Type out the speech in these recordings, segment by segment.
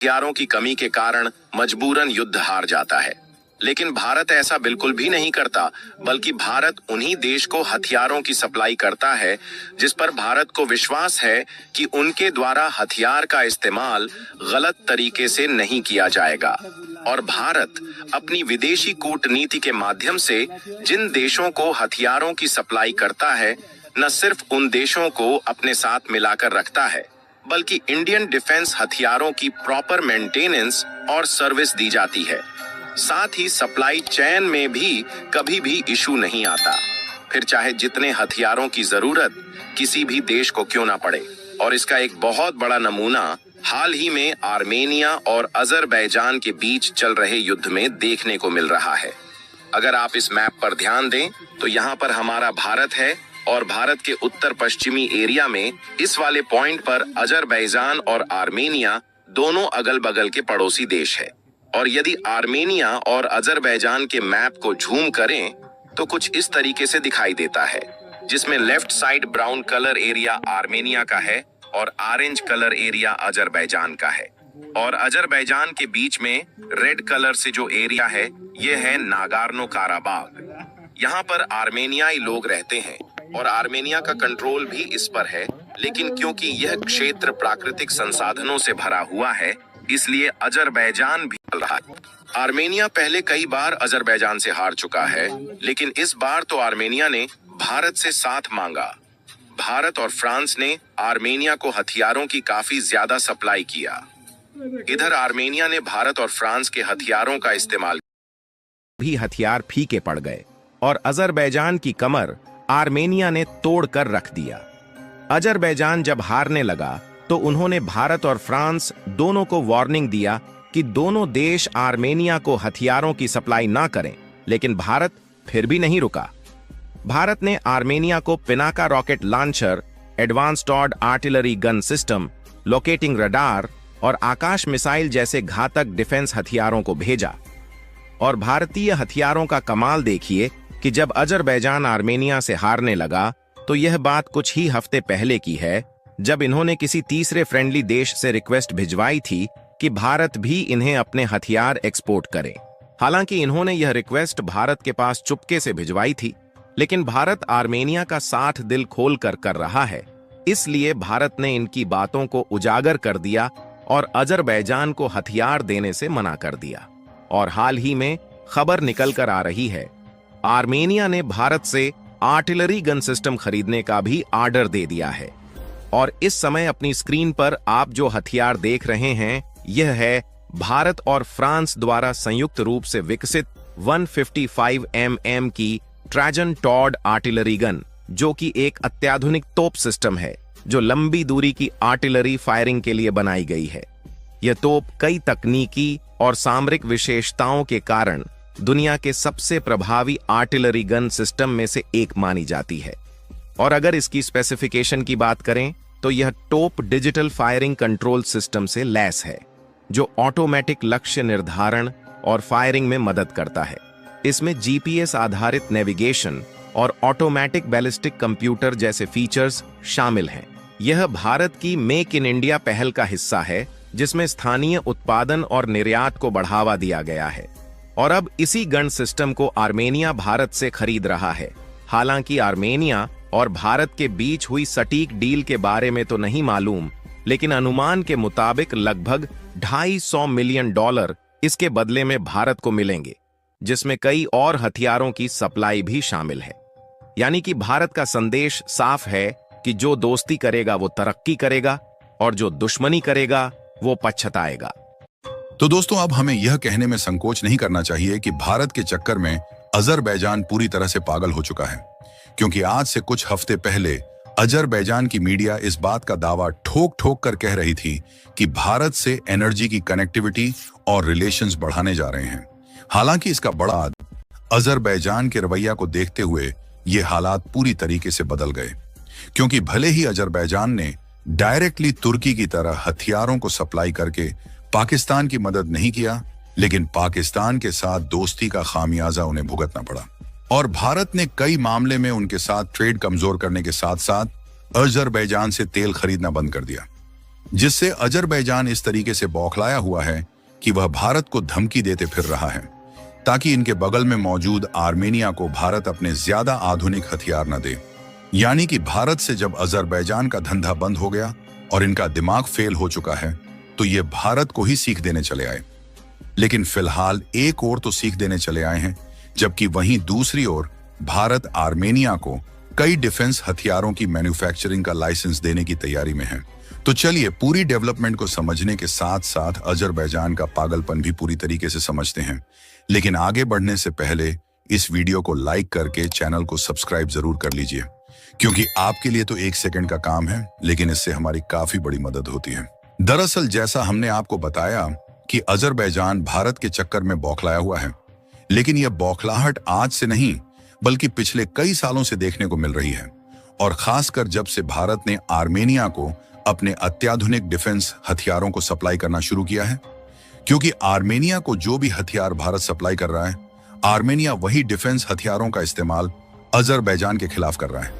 हथियारों की कमी के कारण मजबूरन युद्ध हार जाता है। लेकिन भारत ऐसा बिल्कुल भी नहीं करता, बल्कि भारत उन्हीं देश को हथियारों की सप्लाई करता है जिस पर भारत को विश्वास है कि उनके द्वारा हथियार का इस्तेमाल गलत तरीके से नहीं किया जाएगा। और भारत अपनी विदेशी कूटनीति के माध्यम से जिन देशों को हथियारों की सप्लाई करता है, न सिर्फ उन देशों को अपने साथ मिलाकर रखता है, बल्कि इंडियन डिफेंस हथियारों की प्रॉपर मेंटेनेंस और सर्विस दी जाती है। साथ ही सप्लाई चेन में भी कभी भी इशू नहीं आता, फिर चाहे जितने हथियारों की जरूरत किसी भी देश को क्यों ना पड़े। और इसका एक बहुत बड़ा नमूना हाल ही में आर्मेनिया और अजरबैजान के बीच चल रहे युद्ध में देखने को मिल रहा है। अगर आप इस मैप पर ध्यान दें तो यहाँ पर हमारा भारत है और भारत के उत्तर पश्चिमी एरिया में इस वाले पॉइंट पर अजरबैजान और आर्मेनिया दोनों अगल बगल के पड़ोसी देश है। और यदि आर्मेनिया और अजरबैजान के मैप को झूम करें तो कुछ इस तरीके से दिखाई देता है, जिसमें left side brown colour area Armenia का है और ऑरेंज कलर एरिया अजरबैजान का है। और अजरबैजान के बीच में रेड कलर से जो एरिया है ये है नागोर्नो काराबाग। यहाँ पर आर्मेनियाई लोग रहते हैं और आर्मेनिया का कंट्रोल भी इस पर है, लेकिन क्योंकि यह क्षेत्र प्राकृतिक संसाधनों से भरा हुआ है इसलिए अजरबैजान भी चल रहा है। आर्मेनिया पहले कई बार अजरबैजान से हार चुका है, लेकिन इस बार तो आर्मेनिया ने भारत से साथ मांगा। भारत और फ्रांस ने आर्मेनिया को हथियारों की काफी ज्यादा सप्लाई किया। इधर आर्मेनिया ने भारत और फ्रांस के हथियारों का इस्तेमाल भी हथियार फीके पड़ गए और अजरबैजान की कमर आर्मेनिया ने तोड़कर रख दिया। अजरबैजान जब हारने लगा तो उन्होंने भारत और फ्रांस दोनों को वार्निंग दिया कि दोनों देश आर्मेनिया को हथियारों की सप्लाई ना करें, लेकिन भारत फिर भी नहीं रुका। भारत ने आर्मेनिया को Pinaka rocket launcher, advance toured artillery gun system, locating radar और आकाश मिसाइल जैसे घातक डिफेंस हथियारों को भेजा। और भारतीय हथियारों का कमाल देखिए कि जब अजरबैजान आर्मेनिया से हारने लगा तो यह बात कुछ ही हफ्ते पहले की है, जब इन्होंने किसी तीसरे फ्रेंडली देश से रिक्वेस्ट भिजवाई थी कि भारत भी इन्हें अपने हथियार एक्सपोर्ट करे। हालांकि इन्होंने यह रिक्वेस्ट भारत के पास चुपके से भिजवाई थी, लेकिन भारत आर्मेनिया का साथ दिल खोल कर रहा है, इसलिए भारत ने इनकी बातों को उजागर कर दिया और अजरबैजान को हथियार देने से मना कर दिया। और हाल ही में खबर निकल कर आ रही है, आर्मेनिया ने भारत से आर्टिलरी गन सिस्टम खरीदने का भी ऑर्डर दे दिया है। और इस समय अपनी स्क्रीन पर आप जो हथियार देख रहे हैं यह है भारत और फ्रांस द्वारा संयुक्त रूप से विकसित 155 mm की ट्रैजन टॉर्ड आर्टिलरी गन, जो कि एक अत्याधुनिक तोप सिस्टम है जो लंबी दूरी की आर्टिलरी फायरिंग के लिए बनाई गई है। यह तोप कई तकनीकी और सामरिक विशेषताओं के कारण दुनिया के सबसे प्रभावी आर्टिलरी गन सिस्टम में से एक मानी जाती है। और अगर इसकी स्पेसिफिकेशन की बात करें तो यह टोप डिजिटल फायरिंग कंट्रोल सिस्टम से लैस है, जो ऑटोमेटिक लक्ष्य निर्धारण और फायरिंग में मदद करता है। इसमें जीपीएस आधारित नेविगेशन और ऑटोमेटिक बैलिस्टिक कंप्यूटर जैसे फीचर्स शामिल हैं। यह भारत की मेक इन इंडिया पहल का हिस्सा है, जिसमें स्थानीय उत्पादन और निर्यात को बढ़ावा दिया गया है। और अब इसी गन सिस्टम को आर्मेनिया भारत से खरीद रहा है। हालांकि आर्मेनिया और भारत के बीच हुई सटीक डील के बारे में तो नहीं मालूम, लेकिन अनुमान के मुताबिक लगभग $250 मिलियन इसके बदले में भारत को मिलेंगे, जिसमें कई और हथियारों की सप्लाई भी शामिल है। यानी कि भारत का संदेश साफ है कि जो दोस्ती करेगा वो तरक्की करेगा और जो दुश्मनी करेगा वो पछताएगा। तो दोस्तों, अब हमें यह कहने में संकोच नहीं करना चाहिए कि भारत के चक्कर में अजरबैजान पूरी तरह से पागल हो चुका है, क्योंकि आज से कुछ हफ्ते पहले अजरबैजान की मीडिया इस बात का दावा ठोक ठोक कर कह रही थी कि भारत से एनर्जी की कनेक्टिविटी और रिलेशंस बढ़ाने जा रहे हैं। हालांकि इसका बड़ा अजरबैजान के रवैया को देखते हुए ये हालात पूरी तरीके से बदल गए, क्योंकि भले ही अजरबैजान ने डायरेक्टली तुर्की की तरह हथियारों को सप्लाई करके पाकिस्तान की मदद नहीं किया, लेकिन पाकिस्तान के साथ दोस्ती का खामियाजा उन्हें भुगतना पड़ा। और भारत ने कई मामले में उनके साथ ट्रेड कमजोर करने के साथ साथ अजरबैजान से तेल खरीदना बंद कर दिया। जिससे अजरबैजान इस तरीके से बौखलाया हुआ है कि वह भारत को धमकी देते फिर रहा है ताकि इनके बगल में मौजूद आर्मेनिया को भारत अपने ज्यादा आधुनिक हथियार न दे। यानी कि भारत से जब अजरबैजान का धंधा बंद हो गया और इनका दिमाग फेल हो चुका है तो ये भारत को ही सीख देने चले आए। लेकिन फिलहाल एक और तो सीख देने चले आए हैं, जबकि वहीं दूसरी ओर भारत आर्मेनिया को कई डिफेंस हथियारों की मैन्युफैक्चरिंग का लाइसेंस देने की तैयारी में है। तो चलिए पूरी डेवलपमेंट को समझने के साथ साथ अजरबैजान का पागलपन भी पूरी तरीके से समझते हैं। लेकिन आगे बढ़ने से पहले इस वीडियो को लाइक करके चैनल को सब्सक्राइब जरूर कर लीजिए, क्योंकि आपके लिए तो 1 सेकंड का काम है, लेकिन इससे हमारी काफी बड़ी मदद होती है। दरअसल जैसा हमने आपको बताया कि अजरबैजान भारत के चक्कर में बौखलाया हुआ है, लेकिन यह बौखलाहट आज से नहीं बल्कि पिछले कई सालों से देखने को मिल रही है, और खासकर जब से भारत ने आर्मेनिया को अपने अत्याधुनिक डिफेंस हथियारों को सप्लाई करना शुरू किया है। क्योंकि आर्मेनिया को जो भी हथियार भारत सप्लाई कर रहा है, आर्मेनिया वही डिफेंस हथियारों का इस्तेमाल अजरबैजान के खिलाफ कर रहा है।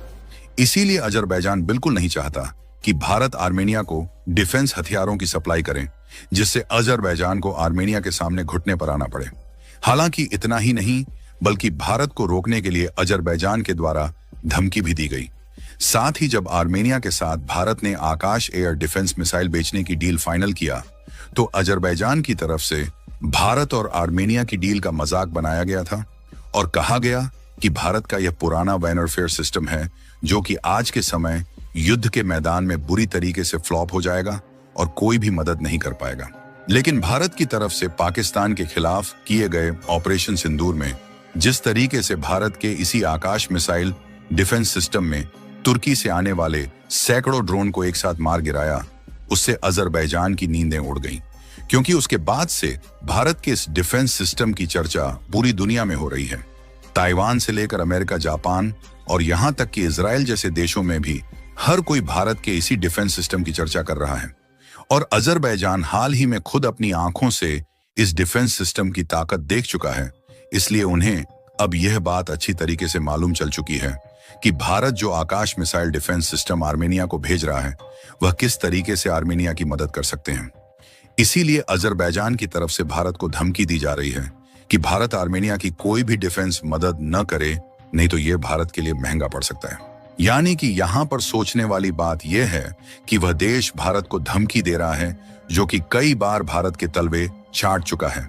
इसीलिए अजरबैजान बिल्कुल नहीं चाहता कि भारत आर्मेनिया को डिफेंस हथियारों की सप्लाई करें, जिससे अजरबैजान को आर्मेनिया के सामने घुटने पर आना पड़े। हालांकि इतना ही नहीं, बल्कि भारत को रोकने के लिए अजरबैजान के द्वारा धमकी भी दी गई। साथ ही जब आर्मेनिया के साथ भारत ने आकाश एयर डिफेंस मिसाइल बेचने की डील फाइनल किया तो अजरबैजान की तरफ से भारत और आर्मेनिया की डील का मजाक बनाया गया था और कहा गया कि भारत का यह पुराना वॉरफेयर सिस्टम है जो कि आज के समय युद्ध के मैदान में बुरी तरीके से फ्लॉप हो जाएगा और कोई भी मदद नहीं कर पाएगा। लेकिन भारत की तरफ से पाकिस्तान के खिलाफ किए गए ऑपरेशन सिंदूर में जिस तरीके से भारत के इसी आकाश मिसाइल डिफेंस सिस्टम में तुर्की से आने वाले सैकड़ों ड्रोन को एक साथ मार गिराया, उससे अजरबैजान की नींदें उड़ गईं, क्योंकि उसके बाद से भारत के इस डिफेंस सिस्टम की चर्चा पूरी दुनिया में हो रही है। ताइवान से लेकर अमेरिका, जापान और यहां तक कि इजराइल जैसे देशों में भी हर कोई भारत के इसी डिफेंस सिस्टम की चर्चा कर रहा है। और अजरबैजान हाल ही में खुद अपनी आंखों से इस डिफेंस सिस्टम की ताकत देख चुका है, इसलिए उन्हें अब यह बात अच्छी तरीके से मालूम चल चुकी है कि भारत जो आकाश मिसाइल डिफेंस सिस्टम आर्मेनिया को भेज रहा है वह किस तरीके से आर्मेनिया की मदद कर सकते हैं। इसीलिए अजरबैजान की तरफ से भारत को धमकी दी जा रही है कि भारत आर्मेनिया की कोई भी डिफेंस मदद न करे, नहीं तो यह भारत के लिए महंगा पड़ सकता है। यानी कि यहां पर सोचने वाली बात यह है कि वह देश भारत को धमकी दे रहा है जो कि कई बार भारत के तलवे चाट चुका है,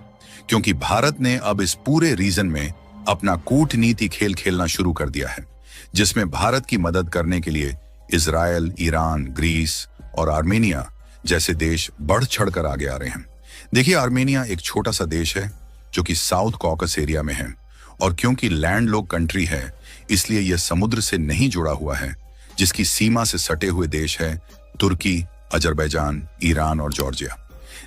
क्योंकि भारत ने अब इस पूरे रीजन में अपना कूटनीति खेल खेलना शुरू कर दिया है, जिसमें भारत की मदद करने के लिए इजराइल, ईरान, ग्रीस और आर्मेनिया जैसे देश बढ़ चढ़कर आगे आ रहे हैं। देखिए, आर्मेनिया एक छोटा सा देश है जो कि साउथ कॉकस एरिया में है, और क्योंकि लैंडलॉक कंट्री है इसलिए यह समुद्र से नहीं जुड़ा हुआ है, जिसकी सीमा से सटे हुए देश है तुर्की, अजरबैजान, ईरान और जॉर्जिया।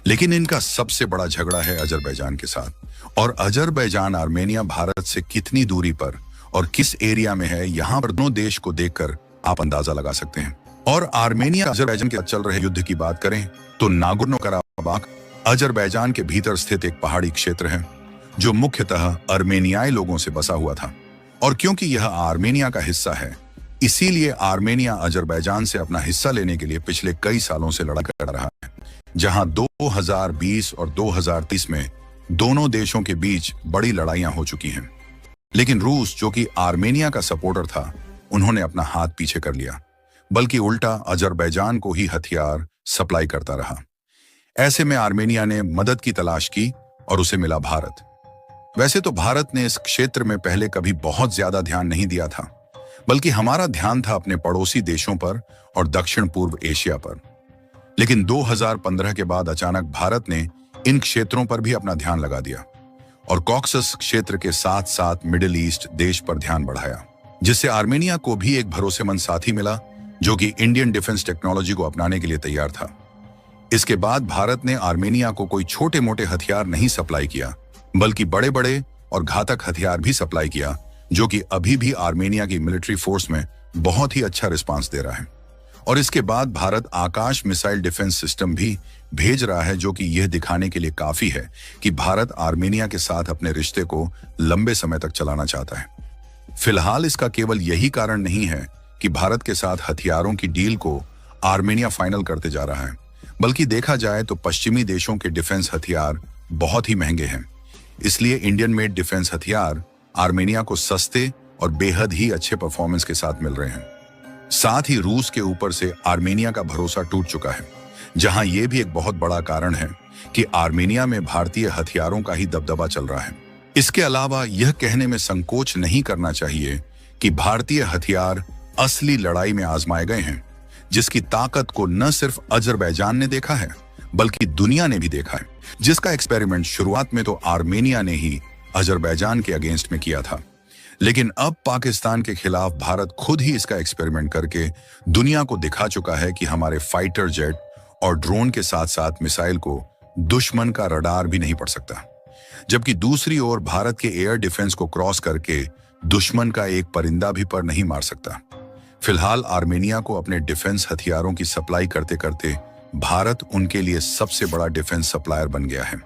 लेकिन इनका सबसे बड़ा झगड़ा है अजरबैजान के साथ, और अजरबैजान आर्मेनिया भारत से कितनी दूरी पर और किस एरिया में है, यहाँ पर दोनों देश को देखकर आप अंदाजा लगा सकते हैं। और आर्मेनिया अजरबैजान के साथ चल रहे युद्ध की बात करें तो नागोर्नो कराबाख अजरबैजान के भीतर स्थित एक पहाड़ी क्षेत्र है जो मुख्यतः अर्मेनियाई लोगों से बसा हुआ था, और क्योंकि यह आर्मेनिया का हिस्सा है इसीलिए आर्मेनिया अजरबैजान से अपना हिस्सा लेने के लिए पिछले कई सालों से लड़ाई कर रहा है, जहां 2020 और 2030 में दोनों देशों के बीच बड़ी लड़ाइयां हो चुकी हैं। लेकिन रूस, जो कि आर्मेनिया का सपोर्टर था, उन्होंने अपना हाथ पीछे कर लिया, बल्कि उल्टा अजरबैजान को ही हथियार सप्लाई करता रहा। ऐसे में आर्मेनिया ने मदद की तलाश की और उसे मिला भारत। वैसे तो भारत ने इस क्षेत्र में पहले कभी बहुत ज्यादा ध्यान नहीं दिया था, बल्कि हमारा ध्यान था अपने पड़ोसी देशों पर और दक्षिण पूर्व एशिया पर। लेकिन 2015 के बाद अचानक भारत ने इन क्षेत्रों पर भी अपना ध्यान लगा दिया और कॉकसस क्षेत्र के साथ साथ मिडिल ईस्ट देश पर ध्यान बढ़ाया, जिससे आर्मेनिया को भी एक भरोसेमंद साथी मिला जो कि इंडियन डिफेंस टेक्नोलॉजी को अपनाने के लिए तैयार था। इसके बाद भारत ने आर्मेनिया को कोई छोटे मोटे हथियार नहीं सप्लाई किया, बल्कि बड़े बड़े और घातक हथियार भी सप्लाई किया, जो कि अभी भी आर्मेनिया की मिलिट्री फोर्स में बहुत ही अच्छा रिस्पांस दे रहा है। और इसके बाद भारत आकाश मिसाइल डिफेंस सिस्टम भी भेज रहा है, जो कि यह दिखाने के लिए काफी है कि भारत आर्मेनिया के साथ अपने रिश्ते को लंबे समय तक चलाना चाहता है। फिलहाल इसका केवल यही कारण नहीं है कि भारत के साथ हथियारों की डील को आर्मेनिया फाइनल करते जा रहा है, बल्कि देखा जाए तो पश्चिमी देशों के डिफेंस हथियार बहुत ही महंगे हैं। इसलिए इंडियन मेड डिफेंस हथियार आर्मेनिया को सस्ते और बेहद ही अच्छे परफॉर्मेंस के साथ मिल रहे हैं। साथ ही रूस के ऊपर से आर्मेनिया का भरोसा टूट चुका है, जहां यह भी एक बहुत बड़ा कारण है कि आर्मेनिया में भारतीय हथियारों का ही दबदबा चल रहा है। इसके अलावा यह कहने में संकोच नहीं करना चाहिए कि भारतीय हथियार असली लड़ाई में आजमाए गए हैं, जिसकी ताकत को न सिर्फ अजरबैजान ने देखा है बल्कि दुनिया ने भी देखा है, जिसका एक्सपेरिमेंट शुरुआत में तो आर्मेनिया ने ही अजरबैजान के अगेंस्ट में किया था, लेकिन अब पाकिस्तान के खिलाफ भारत खुद ही इसका एक्सपेरिमेंट करके दुनिया को दिखा चुका है कि हमारे फाइटर जेट और ड्रोन के साथ साथ मिसाइल को दुश्मन का रडार भी नहीं पड़ सकता। जबकि दूसरी ओर भारत के एयर डिफेंस को क्रॉस करके दुश्मन का एक परिंदा भी पर नहीं मार सकता। फिलहाल आर्मेनिया को अपने डिफेंस हथियारों की सप्लाई करते करते भारत उनके लिए सबसे बड़ा डिफेंस सप्लायर बन गया है।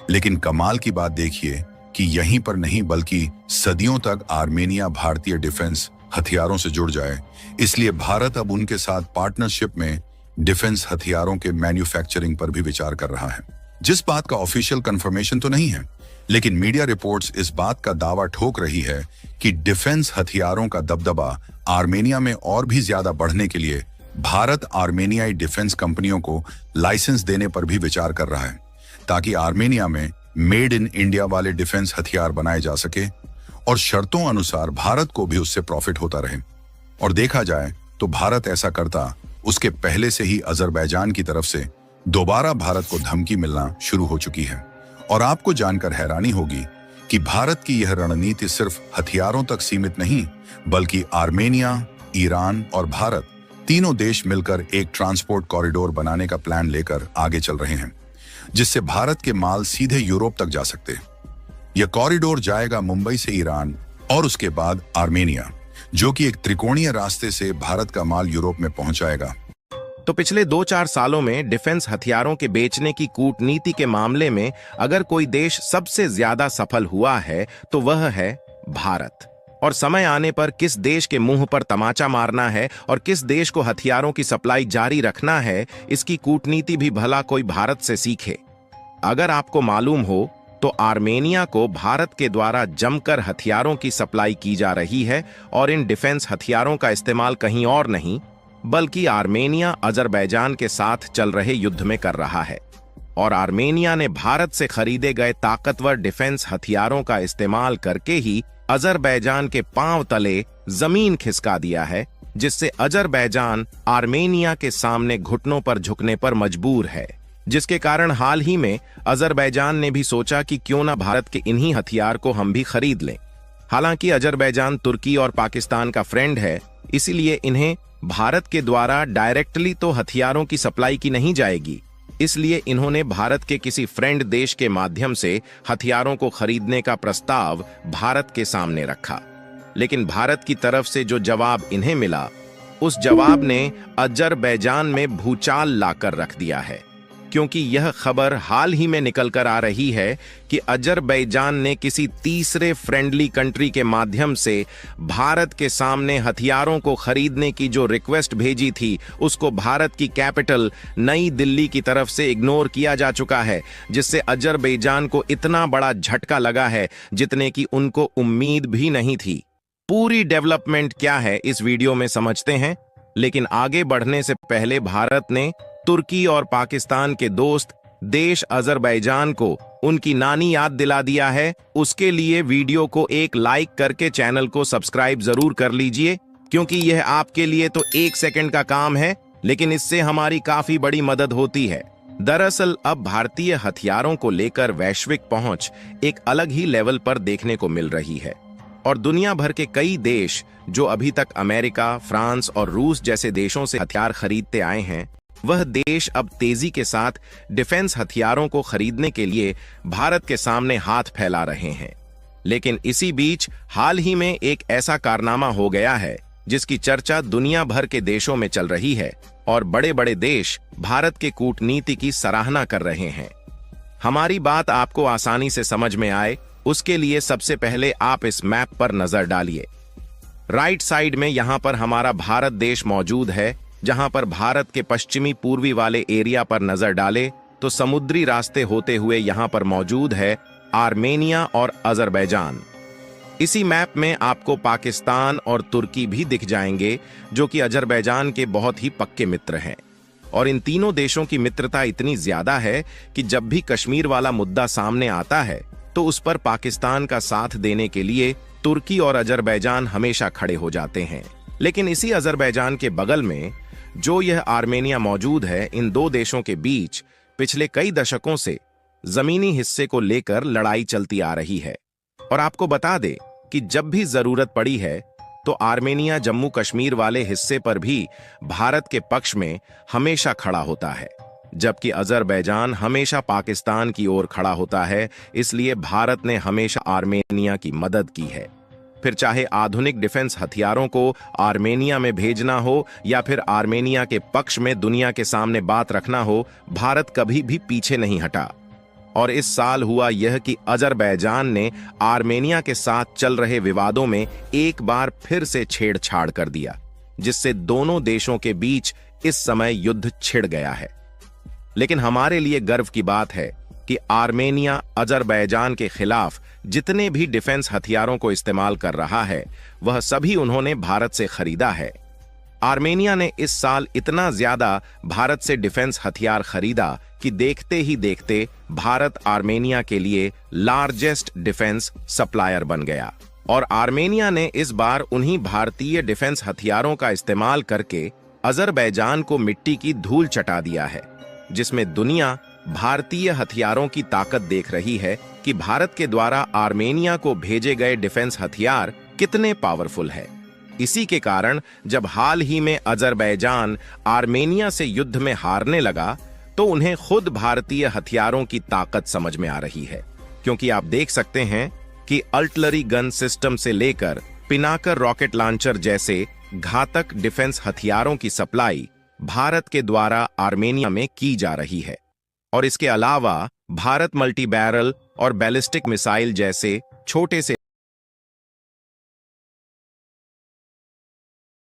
लेकिन कमाल की बात देखिए कि यहीं पर नहीं बल्कि सदियों तक आर्मेनिया भारतीय डिफेंस हथियारों से जुड़ जाए, इसलिए भारत अब उनके साथ पार्टनरशिप में डिफेंस हथियारों के मैन्युफैक्चरिंग पर भी विचार कर रहा है। जिस बात का ऑफिशियल कंफर्मेशन तो नहीं है, लेकिन मीडिया रिपोर्ट्स इस बात का दावा ठोक रही है कि डिफेंस हथियारों का दबदबा आर्मेनिया में और भी ज्यादा बढ़ने के लिए भारत आर्मेनियाई डिफेंस कंपनियों को लाइसेंस देने पर भी विचार कर रहा है, ताकि आर्मेनिया में मेड इन इंडिया वाले डिफेंस हथियार बनाए जा सके और शर्तों अनुसार भारत को भी उससे प्रॉफिट होता रहे। और देखा जाए तो भारत ऐसा करता उसके पहले से ही अजरबैजान की तरफ से दोबारा भारत को धमकी मिलना शुरू हो चुकी है। और आपको जानकर हैरानी होगी कि भारत की यह रणनीति सिर्फ हथियारों तक सीमित नहीं, बल्कि आर्मेनिया, ईरान और भारत तीनों देश मिलकर एक ट्रांसपोर्ट कॉरिडोर बनाने का प्लान लेकर आगे चल रहे हैं, जिससे भारत के माल सीधे यूरोप तक जा सकते। यह कॉरिडोर जाएगा मुंबई से ईरान और उसके बाद आर्मेनिया, जो कि एक त्रिकोणीय रास्ते से भारत का माल यूरोप में पहुंचाएगा। तो पिछले 2-4 सालों में डिफेंस हथियारों के बेचने की कूटनीति के मामले में अगर कोई देश सबसे ज्यादा सफल हुआ है तो वह है भारत। और समय आने पर किस देश के मुंह पर तमाचा मारना है और किस देश को हथियारों की सप्लाई जारी रखना है, इसकी कूटनीति भी भला कोई भारत से सीखे। अगर आपको मालूम हो तो आर्मेनिया को भारत के द्वारा जमकर हथियारों की सप्लाई की जा रही है और इन डिफेंस हथियारों का इस्तेमाल कहीं और नहीं बल्कि आर्मेनिया अजरबैजान के साथ चल रहे युद्ध में कर रहा है। और आर्मेनिया ने भारत से खरीदे गए ताकतवर डिफेंस हथियारों का इस्तेमाल करके ही अजरबैजान के पांव तले जमीन खिसका दिया है, जिससे अजरबैजान आर्मेनिया के सामने घुटनों पर झुकने पर मजबूर है। जिसके कारण हाल ही में अजरबैजान ने भी सोचा कि क्यों ना भारत के इन्हीं हथियार को हम भी खरीद लें। हालांकि अजरबैजान तुर्की और पाकिस्तान का फ्रेंड है, इसीलिए इन्हें भारत के द्वारा डायरेक्टली तो हथियारों की सप्लाई की नहीं जाएगी, इसलिए इन्होंने भारत के किसी फ्रेंड देश के माध्यम से हथियारों को खरीदने का प्रस्ताव भारत के सामने रखा। लेकिन भारत की तरफ से जो जवाब इन्हें मिला, उस जवाब ने अजरबैजान में भूचाल लाकर रख दिया है, क्योंकि यह खबर हाल ही में निकल कर आ रही है कि अजरबैजान ने किसी तीसरे फ्रेंडली कंट्री के माध्यम से भारत के सामने हथियारों को खरीदने की जो रिक्वेस्ट भेजी थी, उसको भारत की कैपिटल नई दिल्ली की तरफ से इग्नोर किया जा चुका है, जिससे अजरबैजान को इतना बड़ा झटका लगा है जितने की उनको उम्मीद भी नहीं थी। पूरी डेवलपमेंट क्या है इस वीडियो में समझते हैं, लेकिन आगे बढ़ने से पहले भारत ने तुर्की और पाकिस्तान के दोस्त देश अजरबैजान को उनकी नानी याद दिला दिया है। उसके लिए वीडियो को एक लाइक करके चैनल को सब्सक्राइब जरूर कर लीजिए, क्योंकि यह आपके लिए तो 1 सेकंड का काम है, लेकिन इससे हमारी काफी बड़ी मदद होती है। दरअसल अब भारतीय हथियारों को लेकर वैश्विक पहुंच एक अलग ही लेवल पर देखने को मिल रही है और दुनिया भर के कई देश जो अभी तक अमेरिका, फ्रांस और रूस जैसे देशों से हथियार खरीदते आए हैं, वह देश अब तेजी के साथ डिफेंस हथियारों को खरीदने के लिए भारत के सामने हाथ फैला रहे हैं। लेकिन इसी बीच हाल ही में एक ऐसा कारनामा हो गया है जिसकी चर्चा दुनिया भर के देशों में चल रही है और बड़े बड़े देश भारत के कूटनीति की सराहना कर रहे हैं। हमारी बात आपको आसानी से समझ में आए, उसके लिए सबसे पहले आप इस मैप पर नजर डालिए। राइट साइड में यहां पर हमारा भारत देश मौजूद है, जहां पर भारत के पश्चिमी पूर्वी वाले एरिया पर नजर डाले तो समुद्री रास्ते होते हुए यहां पर मौजूद है आर्मेनिया और अजरबैजान। इसी मैप में आपको पाकिस्तान और तुर्की भी दिख जाएंगे, जो कि अजरबैजान के बहुत ही पक्के मित्र हैं। और इन तीनों देशों की मित्रता इतनी ज्यादा है कि जब भी कश्मीर वाला मुद्दा सामने आता है तो उस पर पाकिस्तान का साथ देने के लिए तुर्की और अजरबैजान हमेशा खड़े हो जाते हैं। लेकिन इसी अजरबैजान के बगल में जो यह आर्मेनिया मौजूद है, इन दो देशों के बीच पिछले कई दशकों से जमीनी हिस्से को लेकर लड़ाई चलती आ रही है। और आपको बता दे कि जब भी जरूरत पड़ी है तो आर्मेनिया जम्मू कश्मीर वाले हिस्से पर भी भारत के पक्ष में हमेशा खड़ा होता है, जबकि अजरबैजान हमेशा पाकिस्तान की ओर खड़ा होता है। इसलिए भारत ने हमेशा आर्मेनिया की मदद की है। फिर चाहे आधुनिक डिफेंस हथियारों को आर्मेनिया में भेजना हो या फिर आर्मेनिया के पक्ष में दुनिया के सामने बात रखना हो, भारत कभी भी पीछे नहीं हटा। और इस साल हुआ यह कि अजरबैजान ने आर्मेनिया के साथ चल रहे विवादों में एक बार फिर से छेड़छाड़ कर दिया, जिससे दोनों देशों के बीच इस समय युद्ध छिड़ गया है। लेकिन हमारे लिए गर्व की बात है कि आर्मेनिया अजरबैजान के खिलाफ जितने भी डिफेंस हथियारों को इस्तेमाल कर रहा है, वह सभी उन्होंने भारत से खरीदा है। आर्मेनिया ने इस साल इतना ज्यादा भारत से डिफेंस हथियार खरीदा कि देखते ही देखते भारत आर्मेनिया के लिए लार्जेस्ट डिफेंस सप्लायर बन गया। और आर्मेनिया ने इस बार उन्हीं भारतीय डिफेंस हथियारों का इस्तेमाल करके अजरबैजान को मिट्टी की धूल चटा दिया है, जिसमें दुनिया भारतीय हथियारों की ताकत देख रही है कि भारत के द्वारा आर्मेनिया को भेजे गए डिफेंस हथियार कितने पावरफुल है। इसी के कारण जब हाल ही में अजरबैजान आर्मेनिया से युद्ध में हारने लगा तो उन्हें खुद भारतीय हथियारों की ताकत समझ में आ रही है, क्योंकि आप देख सकते हैं कि आर्टिलरी गन सिस्टम से लेकर पिनाकर रॉकेट लॉन्चर जैसे घातक डिफेंस हथियारों की सप्लाई भारत के द्वारा आर्मेनिया में की जा रही है। और इसके अलावा भारत मल्टी बैरल और बैलिस्टिक मिसाइल जैसे छोटे से